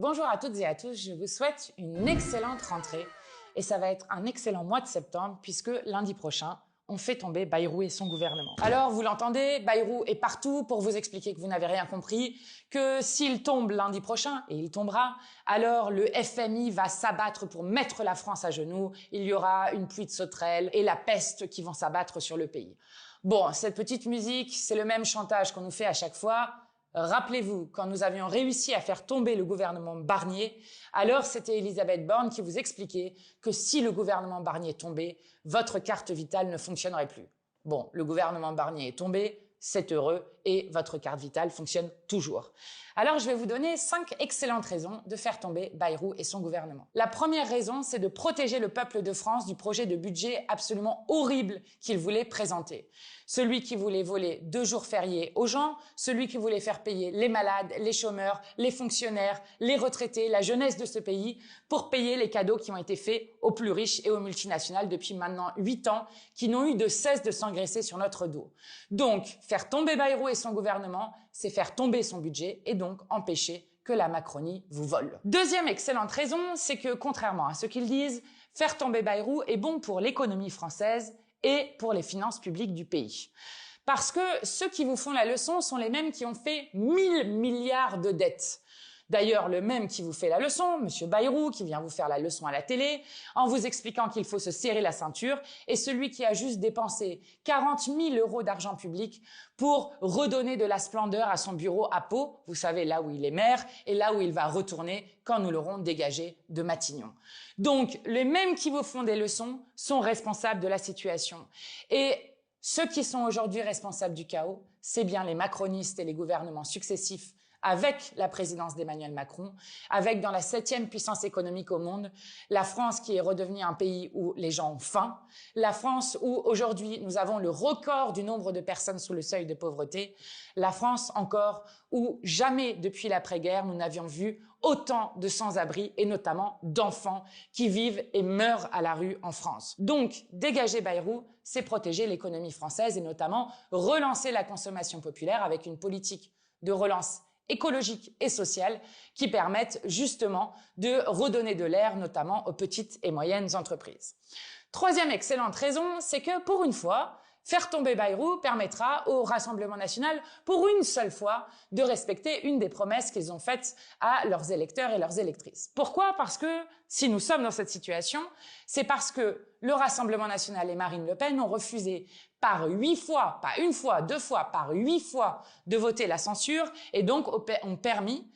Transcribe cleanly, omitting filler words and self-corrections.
Bonjour à toutes et à tous, je vous souhaite une excellente rentrée et ça va être un excellent mois de septembre puisque lundi prochain, on fait tomber Bayrou et son gouvernement. Alors, vous l'entendez, Bayrou est partout pour vous expliquer que vous n'avez rien compris, que s'il tombe lundi prochain, et il tombera, alors le FMI va s'abattre pour mettre la France à genoux, il y aura une pluie de sauterelles et la peste qui vont s'abattre sur le pays. Bon, cette petite musique, c'est le même chantage qu'on nous fait à chaque fois. Rappelez-vous, quand nous avions réussi à faire tomber le gouvernement Barnier, alors c'était Elisabeth Borne qui vous expliquait que si le gouvernement Barnier tombait, votre carte vitale ne fonctionnerait plus. Bon, le gouvernement Barnier est tombé, c'est heureux et votre carte vitale fonctionne toujours. Alors je vais vous donner 5 excellentes raisons de faire tomber Bayrou et son gouvernement. La première raison, c'est de protéger le peuple de France du projet de budget absolument horrible qu'il voulait présenter. Celui qui voulait voler 2 jours fériés aux gens, celui qui voulait faire payer les malades, les chômeurs, les fonctionnaires, les retraités, la jeunesse de ce pays pour payer les cadeaux qui ont été faits aux plus riches et aux multinationales depuis maintenant 8 ans qui n'ont eu de cesse de s'engraisser sur notre dos. Donc, faire tomber Bayrou et son gouvernement, c'est faire tomber son budget et donc empêcher que la Macronie vous vole. Deuxième excellente raison, c'est que contrairement à ce qu'ils disent, faire tomber Bayrou est bon pour l'économie française et pour les finances publiques du pays. Parce que ceux qui vous font la leçon sont les mêmes qui ont fait 1000 milliards de dettes. D'ailleurs, le même qui vous fait la leçon, Monsieur Bayrou, qui vient vous faire la leçon à la télé, en vous expliquant qu'il faut se serrer la ceinture, est celui qui a juste dépensé 40 000 € d'argent public pour redonner de la splendeur à son bureau à Pau, vous savez, là où il est maire, et là où il va retourner quand nous l'aurons dégagé de Matignon. Donc, les mêmes qui vous font des leçons sont responsables de la situation. Et ceux qui sont aujourd'hui responsables du chaos, c'est bien les macronistes et les gouvernements successifs avec la présidence d'Emmanuel Macron, avec dans la 7e puissance économique au monde, la France qui est redevenue un pays où les gens ont faim, la France où aujourd'hui nous avons le record du nombre de personnes sous le seuil de pauvreté, la France encore où jamais depuis l'après-guerre nous n'avions vu autant de sans-abri et notamment d'enfants qui vivent et meurent à la rue en France. Donc, dégager Bayrou, c'est protéger l'économie française et notamment relancer la consommation populaire avec une politique de relance écologique et sociale qui permettent justement de redonner de l'air, notamment aux petites et moyennes entreprises. Troisième excellente raison, c'est que pour une fois, faire tomber Bayrou permettra au Rassemblement national, pour une seule fois, de respecter une des promesses qu'ils ont faites à leurs électeurs et leurs électrices. Pourquoi? Parce que si nous sommes dans cette situation, c'est parce que le Rassemblement national et Marine Le Pen ont refusé par 8 fois, pas une fois, 2 fois, par 8 fois de voter la censure et donc ont permis